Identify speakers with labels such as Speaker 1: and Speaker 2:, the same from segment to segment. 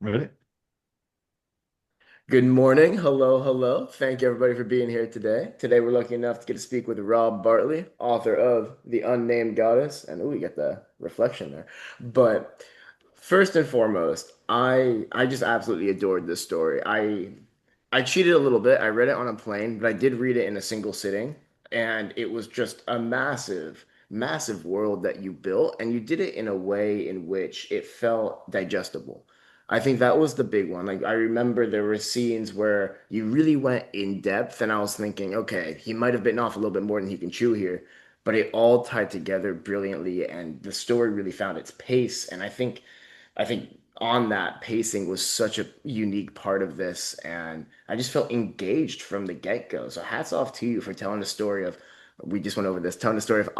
Speaker 1: Really?
Speaker 2: Good morning. Hello, hello. Thank you everybody for being here today. Today we're lucky enough to get to speak with Rob Bartley, author of The Unnamed Goddess. And oh, you get the reflection there. But first and foremost, I just absolutely adored this story. I cheated a little bit. I read it on a plane, but I did read it in a single sitting, and it was just a massive, massive world that you built, and you did it in a way in which it felt digestible. I think that was the big one. Like I remember there were scenes where you really went in depth, and I was thinking, okay, he might have bitten off a little bit more than he can chew here, but it all tied together brilliantly, and the story really found its pace. And I think on that pacing was such a unique part of this, and I just felt engaged from the get-go. So hats off to you for telling the story of, we just went over this, telling the story of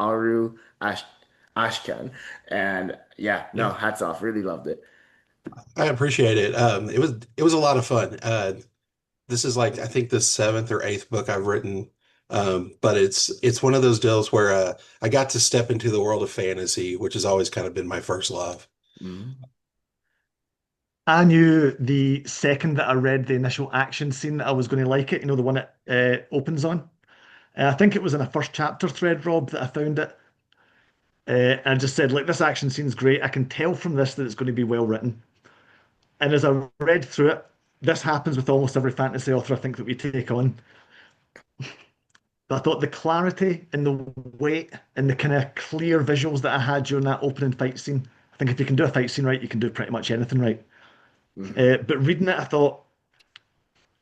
Speaker 2: Ashkhan. And yeah, no,
Speaker 1: Yeah,
Speaker 2: hats off. Really loved it.
Speaker 1: I appreciate it. It was a lot of fun. This is like I think the seventh or eighth book I've written, but it's one of those deals where I got to step into the world of fantasy, which has always kind of been my first love.
Speaker 2: Mhm.
Speaker 1: I knew the second that I read the initial action scene that I was going to like it, the one it opens on. I think it was in a first chapter thread, Rob, that I found it. And I just said, like, this action scene's great. I can tell from this that it's going to be well written. And as I read through it, this happens with almost every fantasy author I think that we take on. But I thought the clarity and the weight and the kind of clear visuals that I had during that opening fight scene, I think if you can do a fight scene right, you can do pretty much anything right.
Speaker 2: Mhm.
Speaker 1: But reading it, I thought,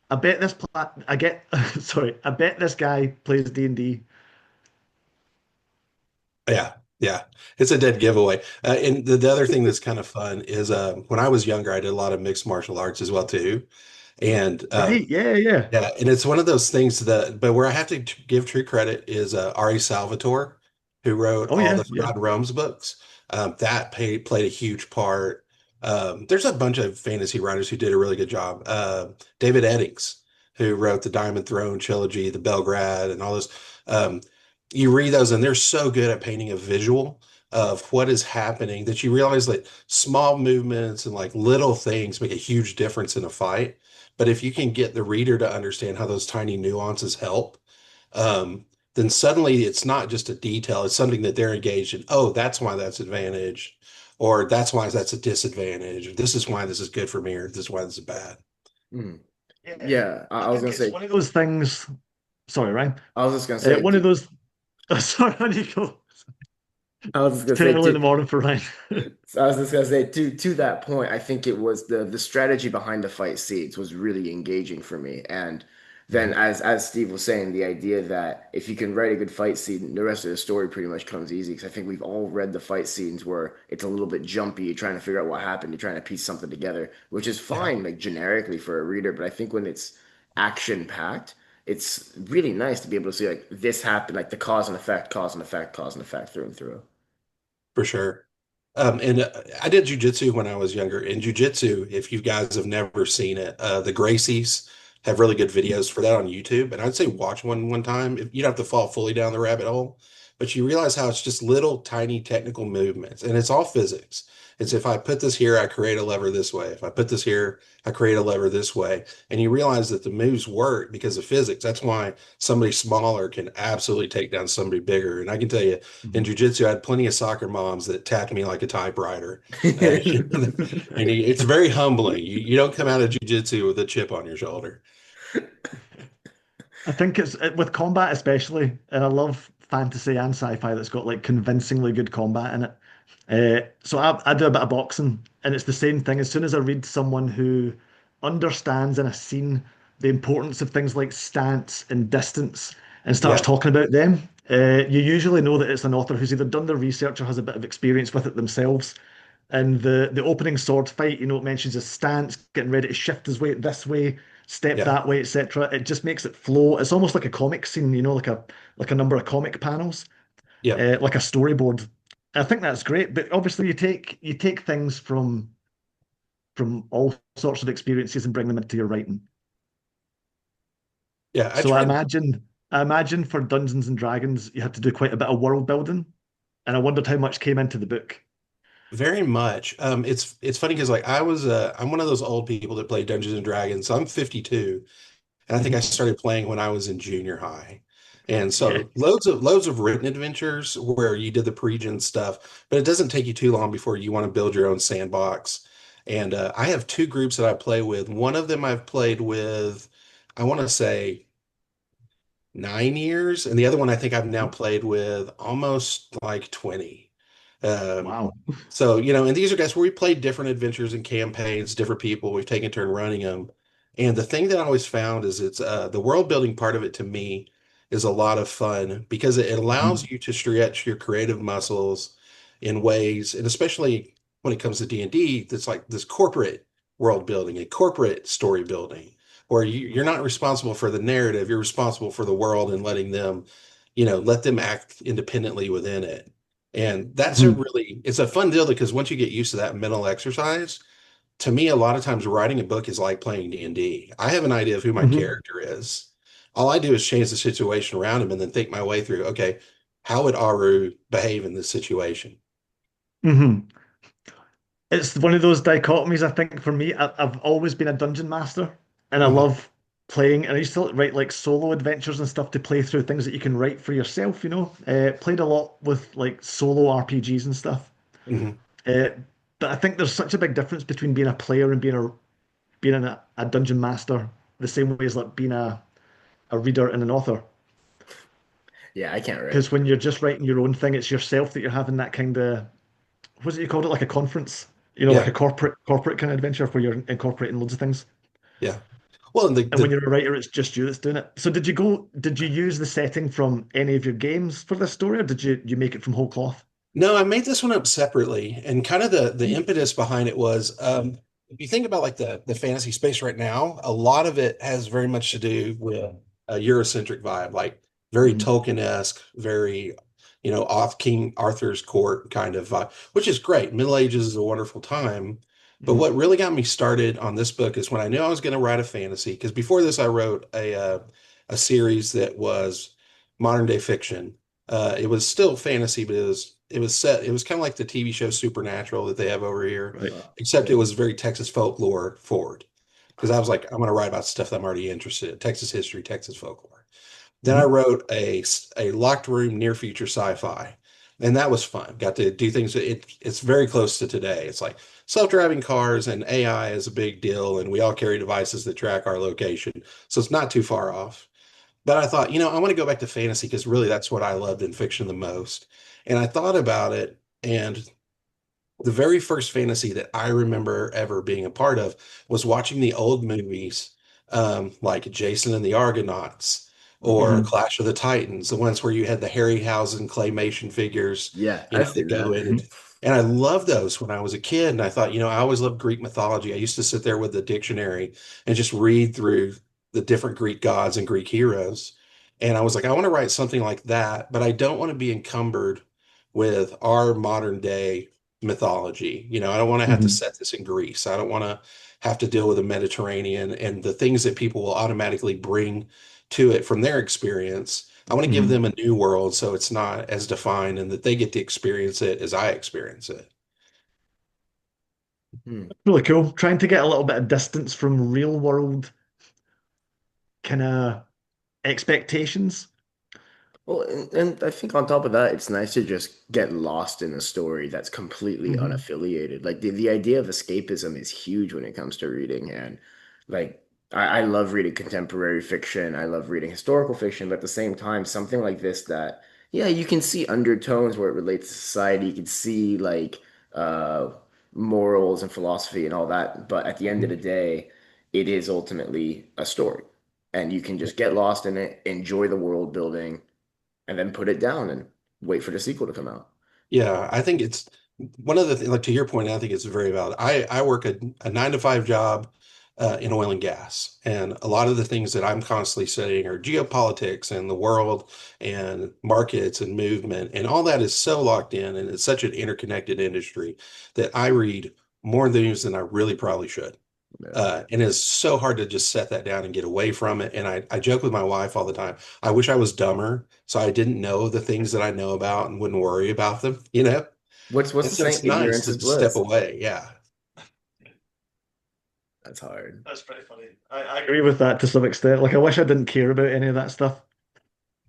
Speaker 1: I get, sorry, I bet this guy plays D&D.
Speaker 2: Yeah.
Speaker 1: Yeah, yeah, it's a dead giveaway. And the other thing that's kind of fun is when I was younger, I did a lot of mixed martial arts as well too. And
Speaker 2: Right. Yeah. Yeah.
Speaker 1: yeah, and it's one of those things that, but where I have to give true credit is Ari Salvatore, who wrote
Speaker 2: Oh
Speaker 1: all
Speaker 2: yeah.
Speaker 1: the
Speaker 2: Yeah.
Speaker 1: Forgotten Realms books. Played a huge part. There's a bunch of fantasy writers who did a really good job. David Eddings, who wrote the Diamond Throne trilogy, the Belgrade, and all those. Um, you read those, and they're so good at painting a visual of what is happening that you realize that small movements and like little things make a huge difference in a fight. But if you can get the reader to understand how those tiny nuances help, then suddenly it's not just a detail, it's something that they're engaged in. Oh, that's why that's advantage, or that's why that's a disadvantage, or this is why this is good for me, or this is why this is bad.
Speaker 2: Mhm.
Speaker 1: Yeah,
Speaker 2: Yeah. I,
Speaker 1: I
Speaker 2: I was
Speaker 1: think
Speaker 2: gonna
Speaker 1: it's
Speaker 2: say.
Speaker 1: one of those things. Sorry, Ryan.
Speaker 2: I was just gonna say.
Speaker 1: One of those. Sorry, how do you go?
Speaker 2: I was just
Speaker 1: It's
Speaker 2: gonna say
Speaker 1: too early in the
Speaker 2: too.
Speaker 1: morning for Ryan.
Speaker 2: So I was just gonna say to that point, I think it was the strategy behind the fight scenes was really engaging for me. And then
Speaker 1: Mhm.
Speaker 2: as Steve was saying, the idea that if you can write a good fight scene, the rest of the story pretty much comes easy. Because I think we've all read the fight scenes where it's a little bit jumpy, you're trying to figure out what happened, you're trying to piece something together, which is
Speaker 1: Yeah,
Speaker 2: fine, like generically for a reader. But I think when it's action packed, it's really nice to be able to see like this happened, like the cause and effect, cause and effect, cause and effect through and through.
Speaker 1: for sure. And I did jujitsu when I was younger. In jujitsu, if you guys have never seen it, the Gracies have really good videos for that on YouTube. And I'd say watch one time. If you don't have to fall fully down the rabbit hole, but you realize how it's just little tiny technical movements, and it's all physics. It's if I put this here, I create a lever this way. If I put this here, I create a lever this way. And you realize that the moves work because of physics. That's why somebody smaller can absolutely take down somebody bigger. And I can tell you, in
Speaker 2: Mhm.
Speaker 1: jujitsu, I had plenty of soccer moms that tapped me like a typewriter. Uh, and it's very humbling. You don't come out of jujitsu with a chip on your shoulder. I think it's with combat especially, and I love fantasy and sci-fi that's got like convincingly good combat in it. So I do a bit of boxing, and it's the same thing. As soon as I read someone who understands in a scene the importance of things like stance and distance and starts
Speaker 2: Yeah.
Speaker 1: talking about them, you usually know that it's an author who's either done their research or has a bit of experience with it themselves. And the opening sword fight, it mentions his stance, getting ready to shift his weight this way, step
Speaker 2: Yeah.
Speaker 1: that way, etc. It just makes it flow. It's almost like a comic scene, like a number of comic panels,
Speaker 2: Yeah.
Speaker 1: like a storyboard. I think that's great, but obviously you take things from all sorts of experiences and bring them into your writing.
Speaker 2: Yeah, I
Speaker 1: So I
Speaker 2: tried.
Speaker 1: imagine I imagine for Dungeons and Dragons you had to do quite a bit of world building.
Speaker 3: and I wondered how much came into the book.
Speaker 1: Very much. It's funny because like I'm one of those old people that play Dungeons and Dragons. So I'm 52, and I think I
Speaker 3: Mhm.
Speaker 1: started playing when I was in junior high. And
Speaker 3: Yeah.
Speaker 1: so loads of written adventures where you did the pre-gen stuff, but it doesn't take you too long before you want to build your own sandbox. And I have two groups that I play with. One of them I've played with, I want to say 9 years, and the other one I think I've now played with almost like 20. Um,
Speaker 3: Wow.
Speaker 1: so, and these are guys where we played different adventures and campaigns, different people. We've taken turn running them. And the thing that I always found is it's the world building part of it to me is a lot of fun because it
Speaker 3: Mhm.
Speaker 1: allows you to stretch your creative muscles in ways, and especially when it comes to D&D, that's like this corporate world building, a corporate story building, where you're not responsible for the narrative, you're responsible for the world and letting them, let them act independently within it. And
Speaker 3: Mhm.
Speaker 1: it's a fun deal because once you get used to that mental exercise, to me, a lot of times writing a book is like playing D&D. I have an idea of who my
Speaker 3: Mhm.
Speaker 1: character is. All I do is change the situation around him and then think my way through, okay, how would Ahru behave in this situation?
Speaker 3: Mhm. It's one of those dichotomies, I think, for me. I've always been a dungeon master, and I
Speaker 1: Mhm,
Speaker 3: love playing. And I used to write like solo adventures and stuff to play through things that you can write for yourself, you know. Played a lot with like solo RPGs and stuff.
Speaker 1: mhm.
Speaker 3: Uh, but I think there's such a big difference between being a player and being a dungeon master, the same way as like being a reader and an author.
Speaker 2: Yeah, I can't write.
Speaker 3: Because when you're just writing your own thing, it's yourself that you're having that kind of, what's it you called it, like a conference, like
Speaker 1: Yeah,
Speaker 3: a corporate kind of adventure where you're incorporating loads of things.
Speaker 1: yeah. Well, and the,
Speaker 3: And when
Speaker 1: the
Speaker 3: you're a writer, it's just you that's doing it. So did you use the setting from any of your games for this story, or did you make it from whole cloth?
Speaker 1: No, I made this one up separately, and kind of the impetus behind it was if you think about like the fantasy space right now, a lot of it has very much to do with a Eurocentric vibe, like very
Speaker 3: Mhm.
Speaker 1: Tolkien-esque, very off King Arthur's court kind of vibe, which is great. Middle Ages is a wonderful time, but
Speaker 3: Mhm.
Speaker 1: what really got me started on this book is when I knew I was going to write a fantasy. Because before this, I wrote a series that was modern day fiction. It was still fantasy, but it was kind of like the TV show Supernatural that they have over here,
Speaker 3: Right.
Speaker 1: except it was very Texas folklore forward. Because I was like, I'm going to write about stuff that I'm already interested in, Texas history, Texas folklore. Then I
Speaker 3: Mhm.
Speaker 1: wrote a locked room near future sci-fi, and that was fun. Got to do things. It's very close to today. It's like self-driving cars and AI is a big deal, and we all carry devices that track our location, so it's not too far off. But I thought, I want to go back to fantasy because really that's what I loved in fiction the most. And I thought about it, and the very first fantasy that I remember ever being a part of was watching the old movies, like Jason and the Argonauts or
Speaker 3: Mhm.
Speaker 1: Clash of the Titans, the ones where you had the Harryhausen claymation figures,
Speaker 2: Yeah, I've
Speaker 1: that
Speaker 2: seen
Speaker 1: go
Speaker 2: that.
Speaker 1: in. And I loved those when I was a kid. And I thought, I always loved Greek mythology. I used to sit there with the dictionary and just read through the different Greek gods and Greek heroes. And I was like, I want to write something like that, but I don't want to be encumbered with our modern day mythology. I don't want to have to
Speaker 3: Mhm.
Speaker 1: set this in Greece. I don't want to have to deal with the Mediterranean and the things that people will automatically bring to it from their experience. I want to give
Speaker 3: Mhm.
Speaker 1: them a new world so it's not as defined and that they get to experience it as I experience it.
Speaker 2: Hmm.
Speaker 3: Really cool. Trying to get a little bit of distance from real world kind of expectations.
Speaker 2: Well, and I think on top of that, it's nice to just get lost in a story that's completely
Speaker 3: Hmm.
Speaker 2: unaffiliated. Like the idea of escapism is huge when it comes to reading. And like I love reading contemporary fiction. I love reading historical fiction, but at the same time, something like this that, yeah, you can see undertones where it relates to society. You can see like uh morals and philosophy and all that. But at the end of the day, it is ultimately a story. And you can just get lost in it, enjoy the world building and then put it down and wait for the sequel to come out.
Speaker 1: Yeah, I think it's one of the things, like to your point, I think it's very valid. I work a 9 to 5 job in oil and gas, and a lot of the things that I'm constantly studying are geopolitics and the world and markets and movement, and all that is so locked in, and it's such an interconnected industry that I read more news than I really probably should.
Speaker 2: Yeah.
Speaker 1: And it's so hard to just set that down and get away from it. And I joke with my wife all the time. I wish I was dumber so I didn't know the things that I know about and wouldn't worry about them, you know?
Speaker 2: What's
Speaker 1: And
Speaker 2: the
Speaker 1: so
Speaker 2: saying?
Speaker 1: it's nice
Speaker 2: Ignorance
Speaker 1: to
Speaker 2: is
Speaker 1: just step
Speaker 2: bliss.
Speaker 1: away. Yeah.
Speaker 2: That's hard.
Speaker 3: That's pretty funny. I agree with that to some extent. Like, I wish I didn't care about any of that stuff.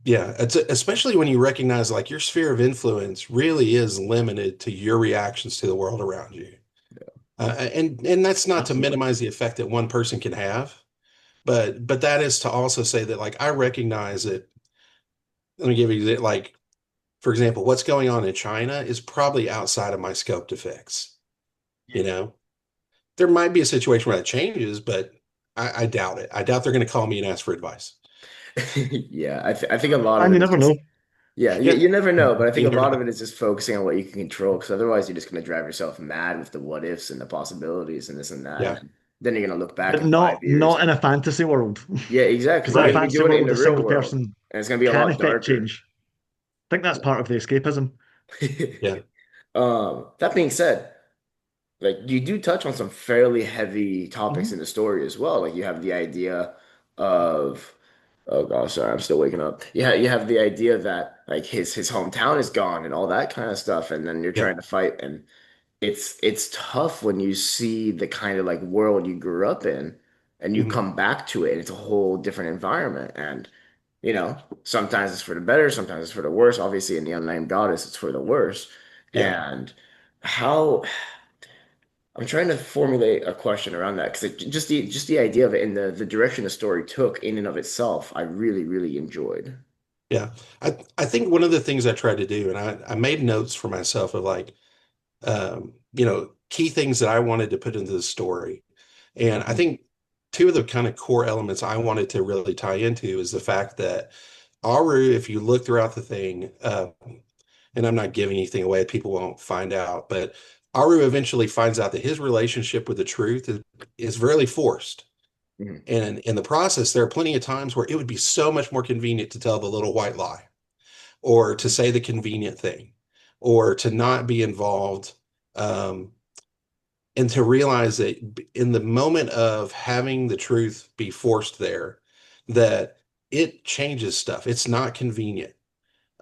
Speaker 1: Yeah. It's especially when you recognize like your sphere of influence really is limited to your reactions to the world around you. And that's not to
Speaker 3: Absolutely.
Speaker 1: minimize the effect that one person can have, but that is to also say that like I recognize it. Let me give you like for example, what's going on in China is probably outside of my scope to fix.
Speaker 3: Yeah.
Speaker 1: You know, there might be a situation where that changes, but I doubt it. I doubt they're going to call me and ask for advice.
Speaker 2: Yeah, I think a lot of
Speaker 3: And
Speaker 2: it
Speaker 3: you
Speaker 2: is
Speaker 3: never
Speaker 2: just
Speaker 3: know.
Speaker 2: yeah,
Speaker 1: Yeah,
Speaker 2: you never know, but I think
Speaker 1: you
Speaker 2: a
Speaker 1: never
Speaker 2: lot of
Speaker 1: know.
Speaker 2: it is just focusing on what you can control because otherwise you're just going to drive yourself mad with the what ifs and the possibilities and this and that, and
Speaker 1: Yeah,
Speaker 2: then you're going to look back
Speaker 3: But
Speaker 2: in 5 years.
Speaker 3: not in a fantasy world.
Speaker 2: Yeah, exactly.
Speaker 3: Because in
Speaker 2: You're
Speaker 3: a
Speaker 2: going to
Speaker 1: right.
Speaker 2: be
Speaker 3: fantasy
Speaker 2: doing it in
Speaker 3: world,
Speaker 2: the
Speaker 3: a
Speaker 2: real
Speaker 3: single
Speaker 2: world,
Speaker 3: person
Speaker 2: and it's going to be a
Speaker 3: can
Speaker 2: lot
Speaker 3: affect
Speaker 2: darker.
Speaker 3: change. I think that's part of the escapism.
Speaker 1: Yeah.
Speaker 2: That being said, like you do touch on some fairly heavy topics in
Speaker 3: Mhm.
Speaker 2: the story as well. Like you have the idea of, oh gosh, sorry, I'm still waking up. Yeah, you have the idea that like his hometown is gone and all that kind of stuff, and then you're
Speaker 1: Yeah.
Speaker 2: trying to fight, and it's tough when you see the kind of like world you grew up in, and you
Speaker 1: Mhm.
Speaker 2: come back to it, and it's a whole different environment, and you know, sometimes it's for the better, sometimes it's for the worse. Obviously, in the Unnamed Goddess, it's for the worse,
Speaker 1: Yeah.
Speaker 2: and how. I'm trying to formulate a question around that because just the idea of it and the direction the story took in and of itself, I really really enjoyed.
Speaker 1: Yeah. I think one of the things I tried to do, and I made notes for myself of like, key things that I wanted to put into the story. And I
Speaker 2: Mhm.
Speaker 1: think two of the kind of core elements I wanted to really tie into is the fact that Ahru, if you look throughout the thing, and I'm not giving anything away, people won't find out, but Ahru eventually finds out that his relationship with the truth is really forced.
Speaker 2: Mhm.
Speaker 1: And in the process, there are plenty of times where it would be so much more convenient to tell the little white lie or to say the convenient thing or to not be involved. Um, and to realize that in the moment of having the truth be forced there, that it changes stuff. It's not convenient.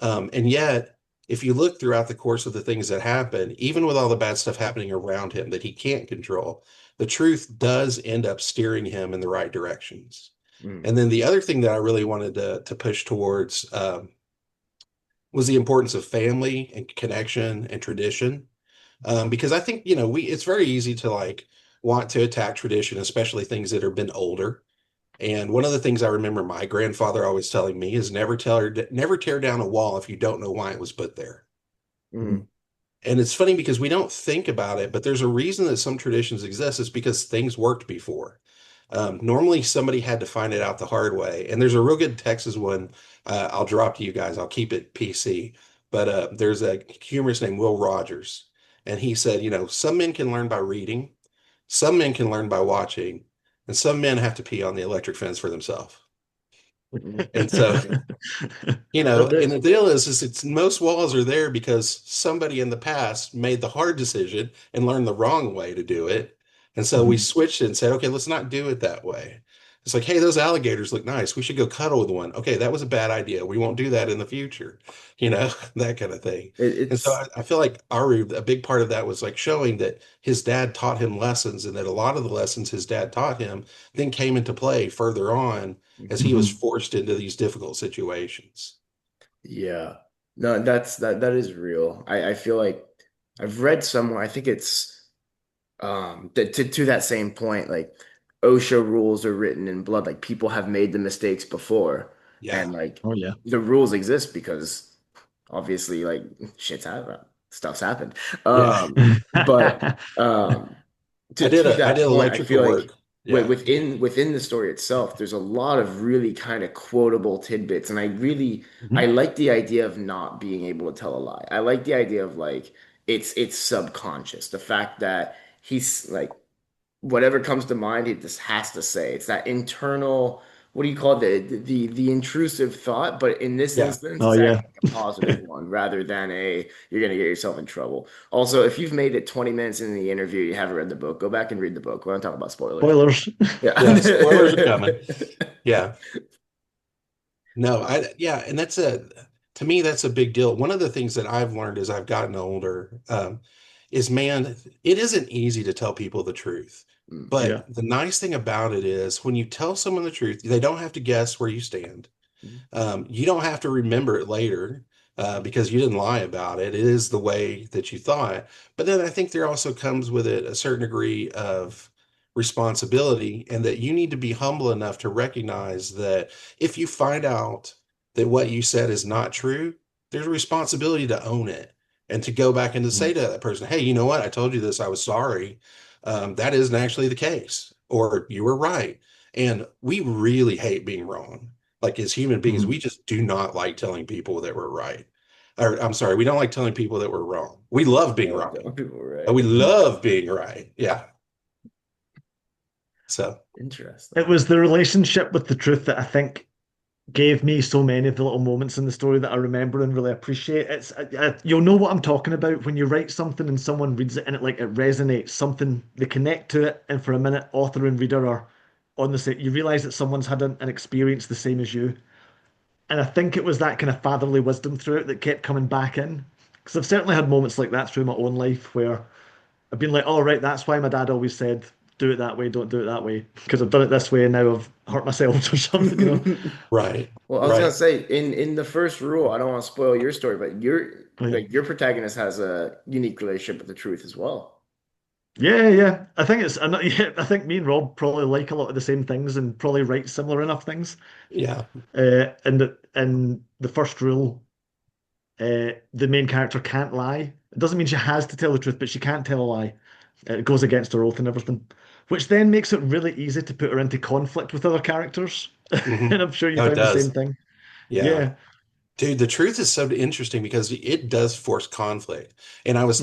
Speaker 1: And yet, if you look throughout the course of the things that happen, even with all the bad stuff happening around him that he can't control, the truth does end up steering him in the right directions.
Speaker 2: Mhm.
Speaker 1: And then the other thing that I really wanted to push towards was the importance of family and connection and tradition. Because I think, it's very easy to like want to attack tradition, especially things that have been older. And one of the things I remember my grandfather always telling me is never tear down a wall if you don't know why it was put there.
Speaker 2: Mhm.
Speaker 1: And it's funny because we don't think about it, but there's a reason that some traditions exist. It's because things worked before. Normally, somebody had to find it out the hard way. And there's a real good Texas one I'll drop to you guys. I'll keep it PC. But there's a humorist named Will Rogers. And he said, some men can learn by reading, some men can learn by watching, and some men have to pee on the electric fence for themselves.
Speaker 2: Mhm.
Speaker 1: And so
Speaker 2: But
Speaker 1: and
Speaker 2: there,
Speaker 1: the deal is it's most walls are there because somebody in the past made the hard decision and learned the wrong way to do it. And so we
Speaker 3: Mhm.
Speaker 1: switched it and said, okay, let's not do it that way. It's like, hey, those alligators look nice. We should go cuddle with one. Okay, that was a bad idea. We won't do that in the future, that kind of thing. And so
Speaker 2: it's
Speaker 1: I feel like Aru, a big part of that was like showing that his dad taught him lessons and that a lot of the lessons his dad taught him then came into play further on as he was
Speaker 3: Mhm.
Speaker 1: forced into these difficult situations.
Speaker 2: yeah. No, that is real. I feel like I've read somewhere, I think it's to that same point, like OSHA rules are written in blood. Like people have made the mistakes before,
Speaker 1: Yeah.
Speaker 2: and like
Speaker 3: Oh yeah.
Speaker 2: the rules exist because obviously like shit's happened, stuff's happened.
Speaker 1: Yeah.
Speaker 2: But to
Speaker 1: I did
Speaker 2: that point, I
Speaker 1: electrical
Speaker 2: feel like
Speaker 1: work. Yeah.
Speaker 2: within the story itself, there's a lot of really kind of quotable tidbits, and I
Speaker 3: Mhm.
Speaker 2: like the idea of not being able to tell a lie. I like the idea of like it's subconscious. The fact that he's like whatever comes to mind, he just has to say. It's that internal what do you call the intrusive thought, but in this
Speaker 1: Yeah.
Speaker 2: instance,
Speaker 3: Oh
Speaker 2: it's
Speaker 3: yeah.
Speaker 2: actually like a positive one rather than a you're gonna get yourself in trouble. Also, if you've made it 20 minutes in the interview, you haven't read the book, go back and read the book. We're not talking about spoilers.
Speaker 3: Spoilers.
Speaker 2: Yeah.
Speaker 1: Yeah. Spoilers are coming. Yeah. No, yeah, and to me, that's a big deal. One of the things that I've learned as I've gotten older, is man, it isn't easy to tell people the truth.
Speaker 2: Mm,
Speaker 3: Yeah.
Speaker 1: But the nice thing about it is when you tell someone the truth, they don't have to guess where you stand.
Speaker 2: mm,
Speaker 1: You don't have to remember it later, because you didn't lie about it. It is the way that you thought. But then I think there also comes with it a certain degree of responsibility, and that you need to be humble enough to recognize that if you find out that what you said is not true, there's a responsibility to own it and to go back and to say
Speaker 3: Mm.
Speaker 1: to that person, hey, you know what? I told you this. I was sorry. That isn't actually the case, or you were right. And we really hate being wrong. Like as human beings,
Speaker 3: Mhm.
Speaker 1: we just do not like telling people that we're right. Or I'm sorry, we don't like telling people that we're wrong. We love being
Speaker 2: yeah,
Speaker 1: wrong.
Speaker 2: telling people
Speaker 1: And we
Speaker 2: right.
Speaker 1: love being right. Yeah. So,
Speaker 3: It
Speaker 2: Interesting.
Speaker 3: was the relationship with the truth that I think gave me so many of the little moments in the story that I remember and really appreciate. You'll know what I'm talking about when you write something and someone reads it and it resonates, something they connect to it, and for a minute, author and reader are on the same. You realize that someone's had an experience the same as you, and I think it was that kind of fatherly wisdom through it that kept coming back in. Because I've certainly had moments like that through my own life where I've been like, oh, right, that's why my dad always said, do it that way, don't do it that way. Because I've done it this way and now I've hurt myself or something, you know?
Speaker 1: right,
Speaker 2: Well, I was gonna
Speaker 1: right.
Speaker 2: say in the first rule, I don't want to spoil your story, but
Speaker 3: Oh, yeah.
Speaker 2: your protagonist has a unique relationship with the truth as well.
Speaker 3: Yeah, yeah. I think it's, yeah, I think me and Rob probably like a lot of the same things and probably write similar enough things.
Speaker 1: Yeah.
Speaker 3: In the first rule, the main character can't lie. It doesn't mean she has to tell the truth, but she can't tell a lie. It goes against her oath and everything, which then makes it really easy to put her into conflict with other characters.
Speaker 1: Hmm.
Speaker 3: And I'm sure you
Speaker 1: No, it
Speaker 3: found the same
Speaker 1: does.
Speaker 3: thing.
Speaker 1: Yeah.
Speaker 3: Yeah.
Speaker 1: Dude, the truth is so interesting because it does force conflict. And I
Speaker 3: Hmm.
Speaker 1: was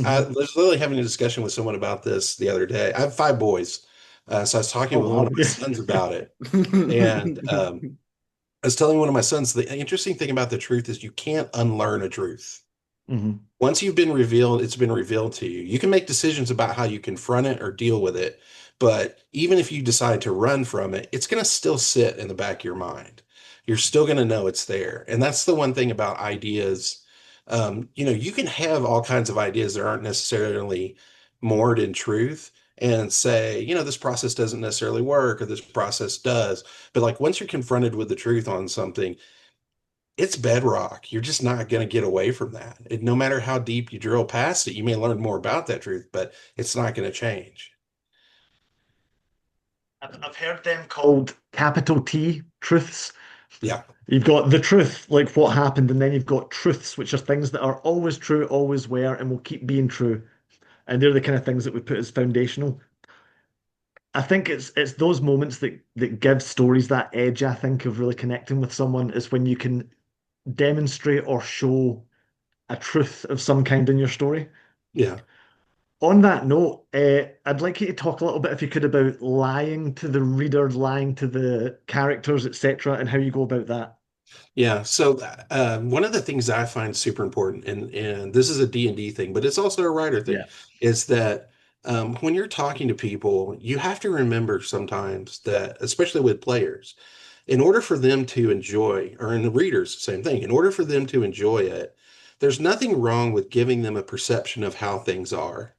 Speaker 1: literally having a discussion with someone about this the other day. I have five boys. So I was talking
Speaker 3: Oh
Speaker 1: with one
Speaker 3: wow.
Speaker 1: of my
Speaker 3: Yeah.
Speaker 1: sons about it. And I was telling one of my sons the interesting thing about the truth is you can't unlearn a truth.
Speaker 3: Hmm.
Speaker 1: Once you've been revealed, it's been revealed to you. You can make decisions about how you confront it or deal with it. But even if you decide to run from it, it's going to still sit in the back of your mind. You're still going to know it's there. And that's the one thing about ideas. You can have all kinds of ideas that aren't necessarily moored in truth and say, this process doesn't necessarily work or this process does. But like once you're confronted with the truth on something, it's bedrock. You're just not going to get away from that. No matter how deep you drill past it, you may learn more about that truth, but it's not going to change.
Speaker 3: I've heard them called capital T truths.
Speaker 1: Yeah.
Speaker 3: You've got the truth, like what happened, and then you've got truths, which are things that are always true, always were, and will keep being true. And they're the kind of things that we put as foundational. I think it's those moments that give stories that edge, I think, of really connecting with someone is when you can demonstrate or show a truth of some kind in your story.
Speaker 1: Yeah.
Speaker 3: On that note, I'd like you to talk a little bit, if you could, about lying to the reader, lying to the characters, etc., and how you go about that.
Speaker 1: Yeah. So one of the things I find super important, and this is a D&D thing, but it's also a writer thing,
Speaker 3: Yeah.
Speaker 1: is that when you're talking to people, you have to remember sometimes that, especially with players, in order for them to enjoy, or in the readers, same thing, in order for them to enjoy it, there's nothing wrong with giving them a perception of how things are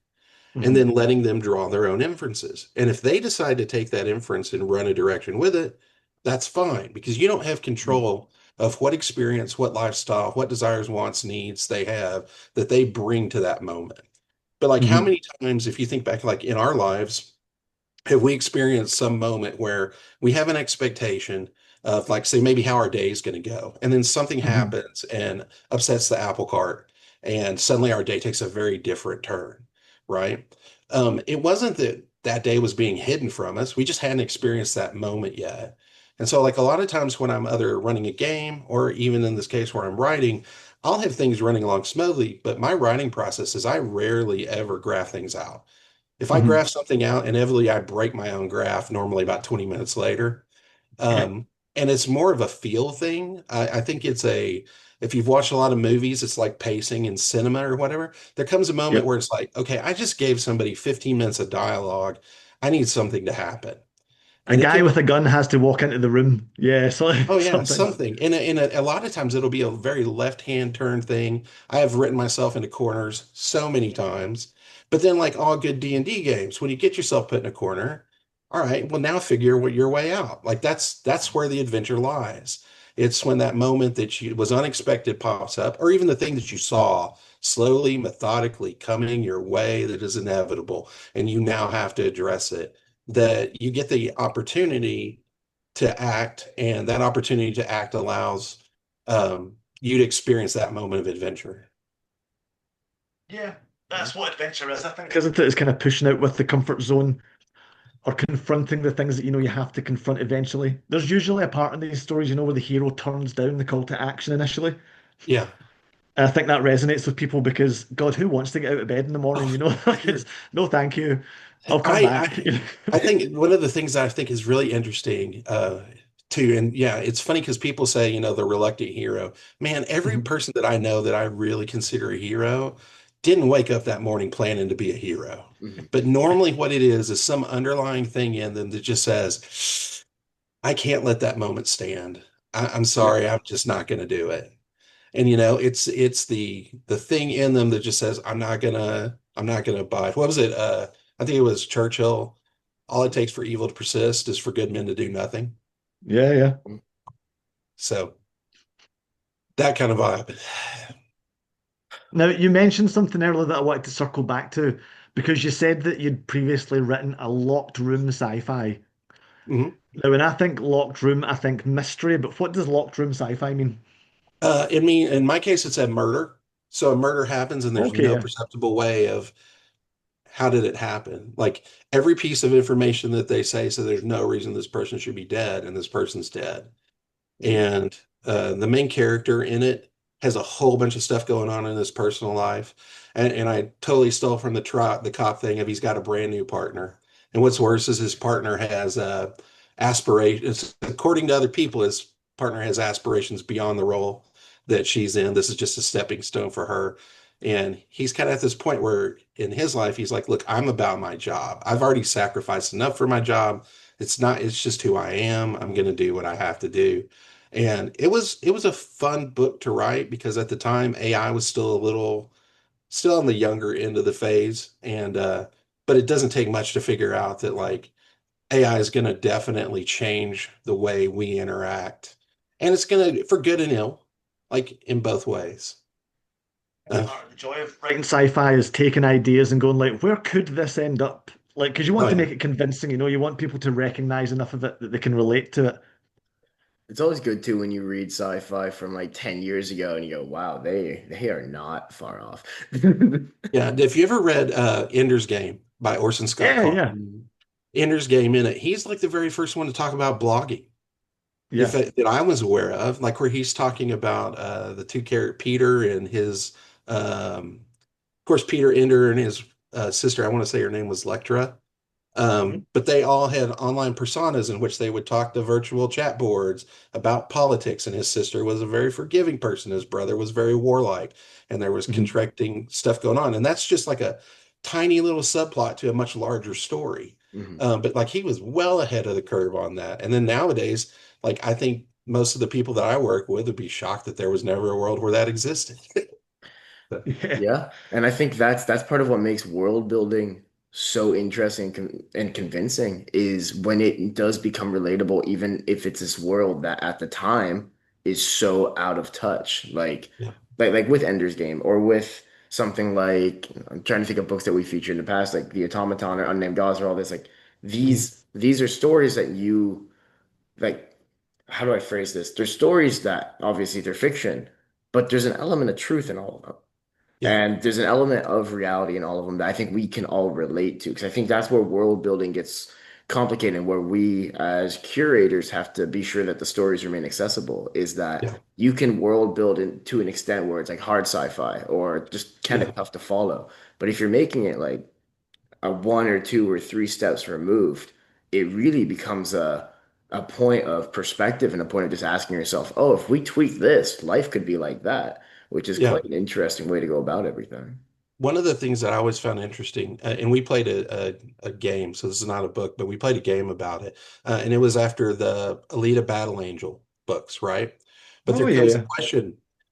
Speaker 1: and
Speaker 3: Hmm.
Speaker 1: then letting them draw their own inferences. And if they decide to take that inference and run a direction with it, that's fine because you don't have control of what experience, what lifestyle, what desires, wants, needs they have that they bring to that moment. But like how
Speaker 3: Hmm.
Speaker 1: many times, if you think back like in our lives, have we experienced some moment where we have an expectation of like say maybe how our day is going to go and then something
Speaker 3: Hmm.
Speaker 1: happens and upsets the apple cart and suddenly our day takes a very different turn, right? It wasn't that that day was being hidden from us, we just hadn't experienced that moment yet. And so like a lot of times when I'm either running a game or even in this case where I'm writing, I'll have things running along smoothly, but my writing process is I rarely ever graph things out. If I
Speaker 3: Hmm.
Speaker 1: graph something out, inevitably I break my own graph normally about 20 minutes later. and it's more of a feel thing. I think if you've watched a lot of movies, it's like pacing in cinema or whatever. There comes a moment
Speaker 3: Yep.
Speaker 1: where it's like, okay, I just gave somebody 15 minutes of dialogue. I need something to happen.
Speaker 3: A
Speaker 1: And it
Speaker 3: guy
Speaker 1: can
Speaker 3: with
Speaker 1: be,
Speaker 3: a gun has to walk into the room. Yeah, so
Speaker 1: oh yeah,
Speaker 3: something.
Speaker 1: something. A lot of times it'll be a very left-hand turn thing. I have written myself into corners so many times. But then like all good D&D games, when you get yourself put in a corner, all right, well now figure what your way out. Like that's where the adventure lies. It's when that moment that you was unexpected pops up, or even the thing that you saw slowly, methodically coming your way that is inevitable, and you now have to address it, that you get the opportunity to act, and that opportunity to act allows you to experience that moment of adventure.
Speaker 3: Yeah,
Speaker 2: Yeah.
Speaker 3: that's what adventure is, I think, isn't it? It's kind of pushing out with the comfort zone or confronting the things that you know you have to confront eventually. There's usually a part in these stories, where the hero turns down the call to action initially.
Speaker 1: Yeah.
Speaker 3: And I think that resonates with people because, God, who wants to get out of bed in the morning?
Speaker 1: Oh,
Speaker 3: Like
Speaker 1: sure.
Speaker 3: it's no, thank you. I'll come
Speaker 1: I,
Speaker 3: back.
Speaker 1: I I think one of the things that I think is really interesting too, and yeah, it's funny because people say, the reluctant hero. Man, every
Speaker 3: Mhm.
Speaker 1: person that I know that I really consider a hero didn't wake up that morning planning to be a hero.
Speaker 2: Mhm.
Speaker 1: But normally what it is some underlying thing in them that just says, I can't let that moment stand. I'm
Speaker 2: Yeah.
Speaker 1: sorry, I'm just not going to do it. And it's the thing in them that just says, I'm not gonna abide. What was it? I think it was Churchill. All it takes for evil to persist is for good men to do nothing.
Speaker 3: Yeah, yeah.
Speaker 1: So that kind of vibe.
Speaker 3: Now, you mentioned something earlier that I wanted to circle back to because you said that you'd previously written a locked room sci-fi.
Speaker 1: Mhm.
Speaker 3: Now, when I think locked room, I think mystery, but what does locked room sci-fi mean?
Speaker 1: In my case, it's a murder. So a murder happens and there's
Speaker 3: Okay,
Speaker 1: no
Speaker 3: yeah.
Speaker 1: perceptible way of how did it happen. Like every piece of information that they say, so there's no reason this person should be dead and this person's dead.
Speaker 2: Mhm.
Speaker 1: And the main character in it has a whole bunch of stuff going on in his personal life. And I totally stole from the cop thing of he's got a brand new partner. And what's worse is his partner has aspirations. According to other people, his partner has aspirations beyond the role that she's in. This is just a stepping stone for her. And he's kind of at this point where in his life, he's like, look, I'm about my job. I've already sacrificed enough for my job. It's just who I am. I'm going to do what I have to do. And it was a fun book to write because at the time AI was still on the younger end of the phase. And but it doesn't take much to figure out that like AI is going to definitely change the way we interact. And it's going to for good and ill, like in both ways. Uh,
Speaker 3: Part of the joy of writing sci-fi is taking ideas and going like, where could this end up? Like, because you
Speaker 1: oh
Speaker 3: want to
Speaker 1: yeah.
Speaker 3: make it convincing, you want people to recognize enough of it that they can relate to it.
Speaker 2: It's always good too when you read sci-fi from like 10 years ago and you go, wow, they are not far off.
Speaker 1: Yeah. If you ever read Ender's Game by Orson Scott
Speaker 3: Yeah,
Speaker 1: Card,
Speaker 3: yeah,
Speaker 1: Ender's Game in it, he's like the very first one to talk about blogging. If
Speaker 3: yeah.
Speaker 1: that I was aware of, like where he's talking about the two character Peter and his, of course, Peter Ender and his sister. I want to say her name was Lectra.
Speaker 3: Mhm.
Speaker 1: But they all had online personas in which they would talk to virtual chat boards about politics. And his sister was a very forgiving person. His brother was very warlike, and there was
Speaker 3: Mhm.
Speaker 1: contracting stuff going on. And that's just like a tiny little subplot to a much larger story.
Speaker 2: Mhm.
Speaker 1: But like he was well ahead of the curve on that. And then nowadays, like I think most of the people that I work with would be shocked that there was never a world where that existed. But,
Speaker 3: Yeah.
Speaker 2: Yeah, and I think that's part of what makes world building so interesting and convincing is when it does become relatable, even if it's this world that at the time is so out of touch,
Speaker 1: yeah.
Speaker 2: like with Ender's Game or with something like I'm trying to think of books that we featured in the past, like The Automaton or Unnamed Gods or all this. Like
Speaker 1: Mhm.
Speaker 2: these are stories that you like. How do I phrase this? There's stories that obviously they're fiction, but there's an element of truth in all of them.
Speaker 1: Yeah.
Speaker 2: And there's an element of reality in all of them that I think we can all relate to. Because I think that's where world building gets complicated, where we as curators have to be sure that the stories remain accessible, is that
Speaker 1: Yeah.
Speaker 2: you can world build it to an extent where it's like hard sci-fi or just kind
Speaker 1: Yeah.
Speaker 2: of tough to follow. But if you're making it like a one or two or three steps removed, it really becomes a point of perspective and a point of just asking yourself, oh, if we tweak this, life could be like that, which is
Speaker 1: Yeah.
Speaker 2: quite an interesting way to go about everything.
Speaker 1: One of the things that I always found interesting, and we played a game, so this is not a book, but we played a game about it. And it was after the Alita Battle Angel books, right? But
Speaker 3: Oh
Speaker 1: there
Speaker 3: yeah.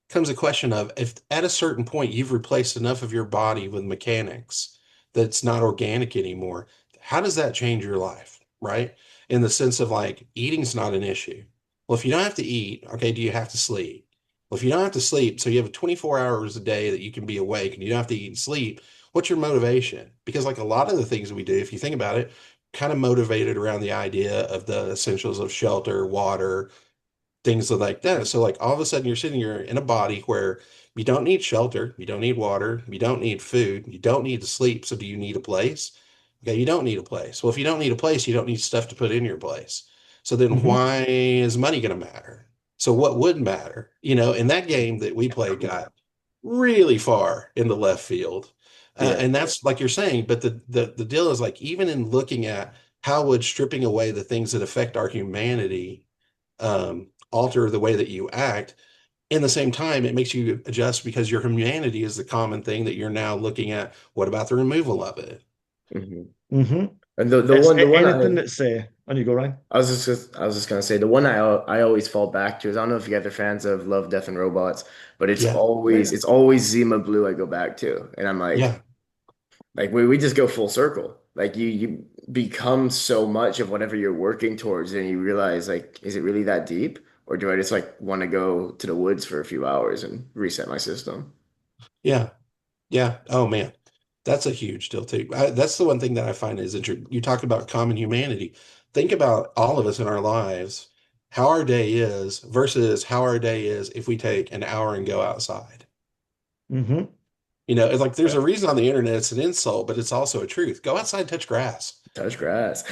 Speaker 1: comes a question of if at a certain point you've replaced enough of your body with mechanics that's not organic anymore, how does that change your life, right? In the sense of like eating's not an issue. Well, if you don't have to eat, okay, do you have to sleep? Well, if you don't have to sleep, so you have 24 hours a day that you can be awake and you don't have to eat and sleep, what's your motivation? Because like a lot of the things we do, if you think about it, kind of motivated around the idea of the essentials of shelter, water, things like that. So like all of a sudden you're in a body where you don't need shelter, you don't need water, you don't need food, you don't need to sleep. So do you need a place? Okay, you don't need a place. Well, if you don't need a place, you don't need stuff to put in your place. So then
Speaker 3: Hmm.
Speaker 1: why is money going to matter? So what would matter? In that game that we played got really far in the left field.
Speaker 2: Yeah.
Speaker 1: And that's like you're saying, but the deal is like even in looking at how would stripping away the things that affect our humanity alter the way that you act. In the same time, it makes you adjust because your humanity is the common thing that you're now looking at. What about the removal of it?
Speaker 2: Hmm.
Speaker 3: Hmm.
Speaker 2: And
Speaker 3: It's
Speaker 2: the one
Speaker 3: anything that's on you go, Ryan.
Speaker 2: I was just gonna say the one I always fall back to is I don't know if you guys are fans of Love, Death and Robots, but
Speaker 1: Yeah,
Speaker 2: it's always Zima Blue I go back to, and I'm
Speaker 1: yeah,
Speaker 2: like we just go full circle. Like you become so much of whatever you're working towards, and you realize like, is it really that deep, or do I just like want to go to the woods for a few hours and reset my system?
Speaker 1: yeah, yeah. Oh man, that's a huge deal too. That's the one thing that I find is interesting. You talk about common humanity. Think about all of us in our lives, how our day is versus how our day is if we take an hour and go outside.
Speaker 3: Hmm.
Speaker 1: It's like there's a reason on the internet it's an insult, but it's also a truth. Go outside, touch grass.
Speaker 2: Touch grass.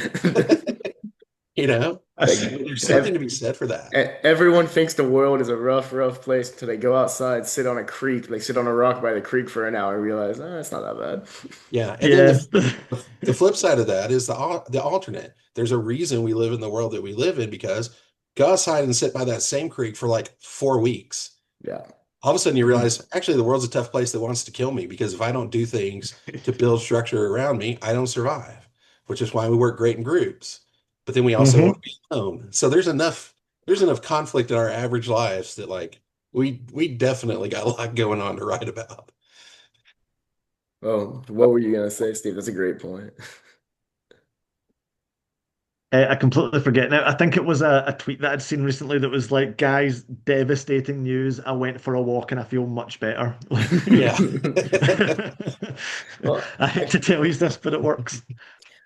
Speaker 1: You know,
Speaker 2: Like
Speaker 1: there's something to be said for that.
Speaker 2: everyone thinks the world is a rough place until they go outside, sit on a creek, like sit on a rock by the creek for an hour and realize, it's not that bad.
Speaker 1: Yeah, and then
Speaker 3: Yeah.
Speaker 1: the flip side of that is the alternate. There's a reason we live in the world that we live in because go outside and sit by that same creek for like 4 weeks.
Speaker 2: Yeah.
Speaker 1: All of a sudden you
Speaker 3: Mhm.
Speaker 1: realize actually the world's a tough place that wants to kill me because if I don't do things to build structure around me, I don't survive, which is why we work great in groups. But then we also want
Speaker 3: Hmm.
Speaker 1: to be alone. So there's enough conflict in our average lives that like we definitely got a lot going on to write about.
Speaker 2: Oh, what were you gonna say, Steve? That's a great point.
Speaker 3: I completely forget now. I think it was a tweet that I'd seen recently that was like, guys, devastating news. I went for a walk and I feel much better.
Speaker 1: Yeah.
Speaker 2: Well,
Speaker 3: I hate to tell you this, but it works.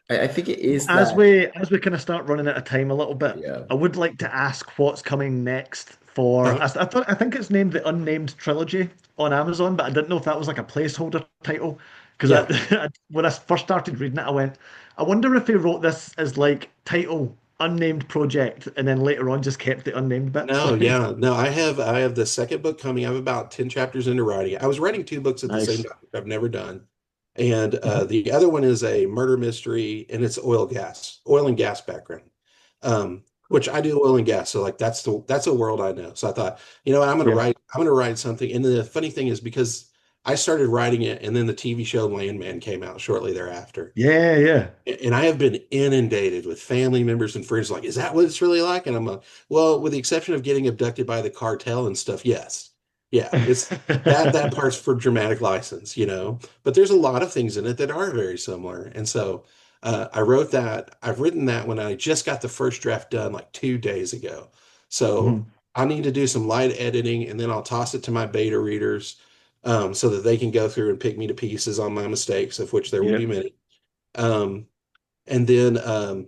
Speaker 2: I think it is
Speaker 3: As
Speaker 2: that.
Speaker 3: we kind of start running out of time a little bit,
Speaker 2: Yeah.
Speaker 3: I would like to ask what's coming next for.
Speaker 1: Uh-huh.
Speaker 3: I think it's named the Unnamed Trilogy on Amazon, but I didn't know if that was like a placeholder title because
Speaker 1: Yeah.
Speaker 3: when I first started reading it, I went, I wonder if he wrote this as like title Unnamed Project, and then later on just kept the unnamed bits.
Speaker 1: No, yeah. No, I have the second book coming. I'm about 10 chapters into writing. I was writing two books at the same
Speaker 3: Nice.
Speaker 1: time, which I've never done. And
Speaker 3: Mhm.
Speaker 1: the other one is a murder mystery and it's oil and gas background. Which I do oil and gas. So like that's a world I know. So I thought,
Speaker 3: Yeah.
Speaker 1: I'm gonna write something. And the funny thing is because I started writing it and then the TV show Landman came out shortly thereafter.
Speaker 3: Yeah, yeah.
Speaker 1: And I have been inundated with family members and friends like, is that what it's really like? And I'm like, well, with the exception of getting abducted by the cartel and stuff, yes. Yeah, it's that part's for dramatic license. But there's a lot of things in it that are very similar. And so I wrote that. I've written that when I just got the first draft done like 2 days ago. So
Speaker 3: Mhm.
Speaker 1: I need to do some light editing and then I'll toss it to my beta readers so that they can go through and pick me to pieces on my mistakes, of which there will
Speaker 3: Yeah.
Speaker 1: be many. Um, and then,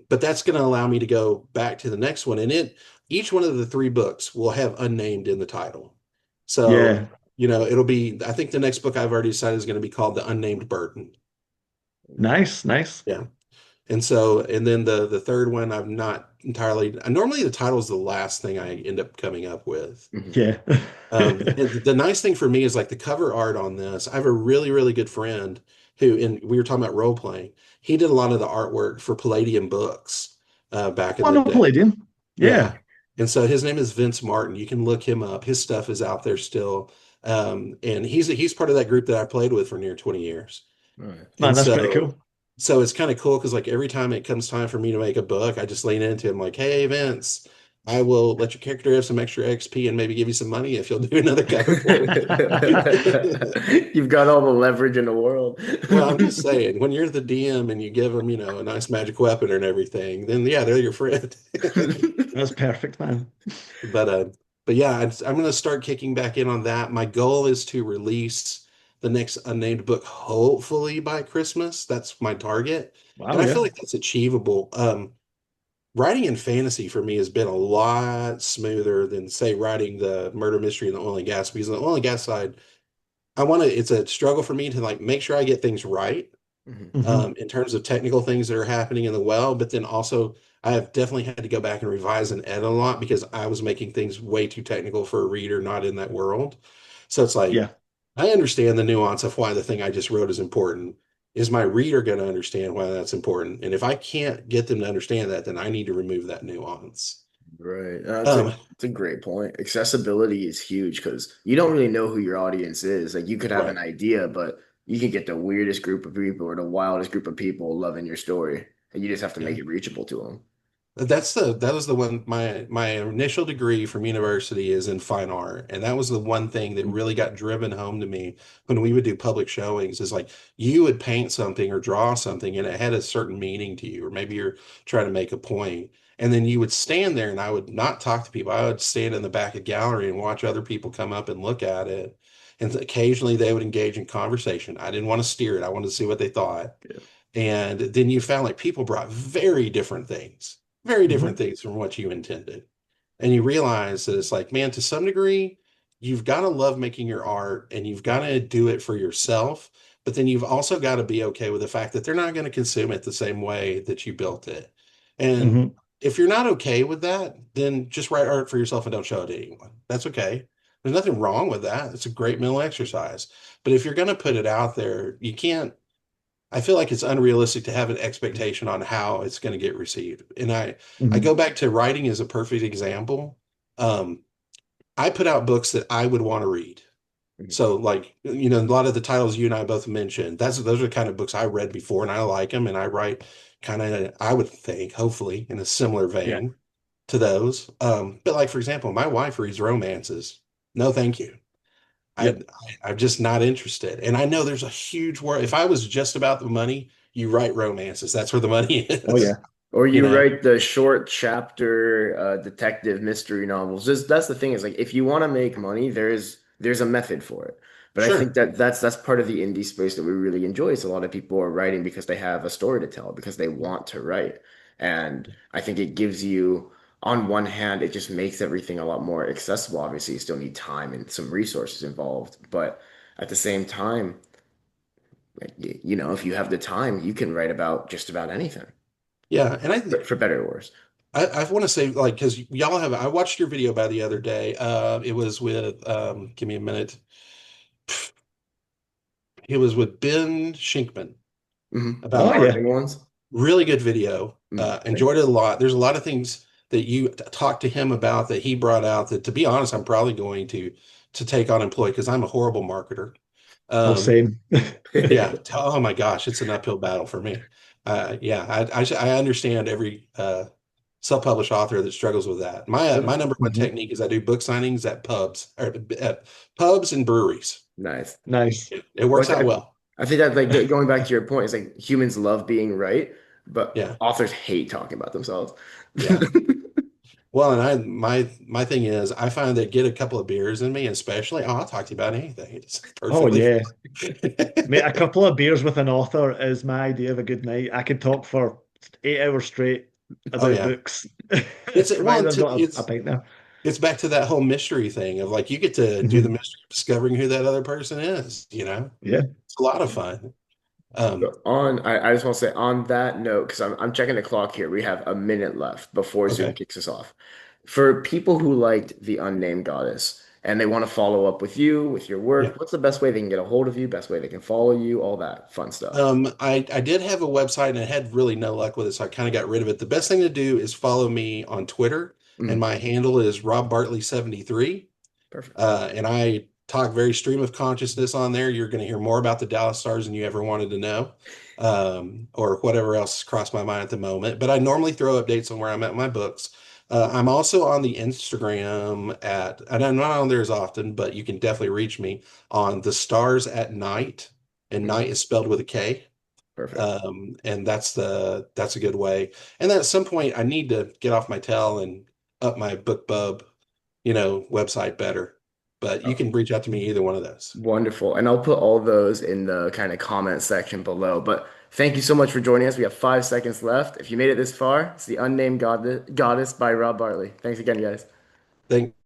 Speaker 1: but that's going to allow me to go back to the next one. And each one of the three books will have unnamed in the title. So,
Speaker 3: Yeah.
Speaker 1: it'll be, I think the next book I've already decided is going to be called The Unnamed Burden.
Speaker 3: Nice, nice.
Speaker 1: Yeah. And then the third one, I'm not entirely, normally the title is the last thing I end up coming up with.
Speaker 2: Mhm.
Speaker 3: Yeah.
Speaker 1: And the nice thing for me is like the cover art on this. I have a really, really good friend who, and we were talking about role playing. He did a lot of the artwork for Palladium books back in
Speaker 3: One
Speaker 1: the
Speaker 3: on
Speaker 1: day.
Speaker 3: Palladium. Yeah.
Speaker 1: Yeah. And so his name is Vince Martin. You can look him up. His stuff is out there still. And he's part of that group that I played with for near 20 years.
Speaker 2: All right.
Speaker 3: Man,
Speaker 1: And
Speaker 3: that's pretty cool.
Speaker 1: so it's kind of cool because like every time it comes time for me to make a book, I just lean into him like, hey Vince, I will let your character have some extra XP and maybe give you some money if you'll do another cover for me.
Speaker 2: You've got all the leverage in the world.
Speaker 1: Well, I'm just saying, when you're the DM and you give them, a nice magic weapon and everything, then yeah, they're your friend.
Speaker 3: That's perfect, man.
Speaker 1: But uh, but yeah, I'm going to start kicking back in on that. My goal is to release the next unnamed book, hopefully by Christmas. That's my target, and
Speaker 3: Wow,
Speaker 1: I feel
Speaker 3: yeah.
Speaker 1: like that's achievable. Writing in fantasy for me has been a lot smoother than say writing the murder mystery and the oil and gas, because on the oil and gas side, it's a struggle for me to like make sure I get things right
Speaker 2: Mhm.
Speaker 3: Hmm.
Speaker 1: in terms of technical things that are happening in the well, but then also I have definitely had to go back and revise and edit a lot because I was making things way too technical for a reader not in that world. So it's like
Speaker 3: Yeah.
Speaker 1: I understand the nuance of why the thing I just wrote is important. Is my reader going to understand why that's important? And if I can't get them to understand that, then I need to remove that nuance.
Speaker 2: Right.
Speaker 1: Um,
Speaker 2: It's a great point. Accessibility is huge because you don't really know who your audience is. Like you could have an
Speaker 1: right.
Speaker 2: idea, but you can get the weirdest group of people or the wildest group of people loving your story, and you just have to
Speaker 1: Yeah.
Speaker 2: make it reachable to them.
Speaker 1: That was the one my initial degree from university is in fine art, and that was the one thing that really got driven home to me when we would do public showings is like you would paint something or draw something and it had a certain meaning to you, or maybe you're trying to make a point, and then you would stand there and I would not talk to people. I would stand in the back of gallery and watch other people come up and look at it, and occasionally they would engage in conversation. I didn't want to steer it. I wanted to see what they thought.
Speaker 2: Yeah.
Speaker 1: And then you found like people brought very different
Speaker 3: Hmm.
Speaker 1: things from what you intended. And you realize that it's like, man, to some degree, you've got to love making your art and you've got to do it for yourself. But then you've also got to be okay with the fact that they're not going to consume it the same way that you built it. And
Speaker 3: Hmm.
Speaker 1: if you're not okay with that, then just write art for yourself and don't show it to anyone. That's okay. There's nothing wrong with that. It's a great mental exercise. But if you're going to put it out there, you can't I feel like it's unrealistic to have an expectation on how it's going to get received. And I
Speaker 3: Hmm.
Speaker 1: go back to writing as a perfect example. Um, I put out books that I would want to read.
Speaker 2: Mhm.
Speaker 1: So like, a lot of the titles you and I both mentioned, those are the kind of books I read before and I like them and I write kind of, I would think, hopefully in a similar
Speaker 3: Yeah.
Speaker 1: vein to those. But like, for example, my wife reads romances. No, thank you. I,
Speaker 3: Yep.
Speaker 1: I'm just not interested. And I know there's a huge world. If I was just about the money, you write romances. That's where the money
Speaker 2: Oh yeah.
Speaker 1: is,
Speaker 2: Or
Speaker 1: you
Speaker 2: you
Speaker 1: know?
Speaker 2: write the short chapter detective mystery novels. Just that's the thing is like if you want to make money, there's a method for it. But I think
Speaker 1: Sure.
Speaker 2: that that's part of the indie space that we really enjoy. Is a lot of people are writing because they have a story to tell, because they want to write. And I think it gives you, on one hand, it just makes everything a lot more accessible. Obviously, you still need time and some resources involved, but at the same time, like, if you have the time, you can write about just about anything
Speaker 1: Yeah. And
Speaker 2: for better or worse.
Speaker 1: I want to say like, because I watched your video by the other day. It was with, give me a minute. It was with Ben Shinkman
Speaker 2: The
Speaker 3: Oh,
Speaker 1: about
Speaker 3: yeah.
Speaker 2: marketing ones.
Speaker 1: really good video.
Speaker 2: Thank
Speaker 1: Enjoyed it a lot. There's a lot of things that you talked to him about that he brought out that, to be honest, I'm probably going to take on employ because I'm a horrible marketer.
Speaker 3: Oh,
Speaker 1: Um,
Speaker 3: same.
Speaker 1: yeah. Oh my gosh, it's an uphill battle for me. Yeah, I understand every self-published author that struggles with that. My number one
Speaker 3: Hmm.
Speaker 1: technique is I do book signings at pubs and breweries.
Speaker 3: Nice.
Speaker 1: It,
Speaker 3: Nice.
Speaker 1: it
Speaker 2: Well,
Speaker 1: works out well.
Speaker 2: I think that like going back to your point, it's like humans love being right, but
Speaker 1: Yeah,
Speaker 2: authors hate talking about themselves.
Speaker 1: yeah. Well, and my thing is, I find that get a couple of beers in me, especially, oh, I'll talk to you about anything. It's
Speaker 3: Oh,
Speaker 1: perfectly
Speaker 3: yeah. Mate,
Speaker 1: fine.
Speaker 3: a couple of beers with an author is my idea of a good night. I could talk for 8 hours straight
Speaker 1: Oh
Speaker 3: about
Speaker 1: yeah,
Speaker 3: books,
Speaker 1: it's well,
Speaker 3: provided I've got a pint there.
Speaker 1: it's back to that whole mystery thing of like you get to do the
Speaker 3: Hmm.
Speaker 1: mystery of discovering who that other person is.
Speaker 3: Yeah.
Speaker 1: It's a lot of fun. Um,
Speaker 2: So I just want to say on that note, because I'm checking the clock here. We have a minute left before Zoom
Speaker 1: okay,
Speaker 2: kicks us off. For people who liked the Unnamed Goddess and they want to follow up with you, with your
Speaker 1: yeah.
Speaker 2: work, what's the best way they can get a hold of you, best way they can follow you, all that fun stuff.
Speaker 1: I did have a website and I had really no luck with it, so I kind of got rid of it. The best thing to do is follow me on Twitter. and
Speaker 2: Mhm.
Speaker 1: my handle is Rob Bartley 73.
Speaker 2: Perfect.
Speaker 1: And I talk very stream of consciousness on there. You're going to hear more about the Dallas Stars than you ever wanted to know, or whatever else crossed my mind at the moment. But I normally throw updates on where I'm at in my books. I'm also on the Instagram and I'm not on there as often, but you can definitely reach me on the Stars at Night, and
Speaker 2: Mhm.
Speaker 1: night is spelled with a K.
Speaker 2: Perfect.
Speaker 1: And that's a good way. And then at some point, I need to get off my tail and up my BookBub, website better. But you
Speaker 2: Oh,
Speaker 1: can reach out to me either one of those.
Speaker 2: wonderful. And I'll put all those in the kind of comment section below. But thank you so much for joining us. We have 5 seconds left. If you made it this far, it's the Unnamed Goddess by Rob Bartley. Thanks again, guys.
Speaker 1: Thank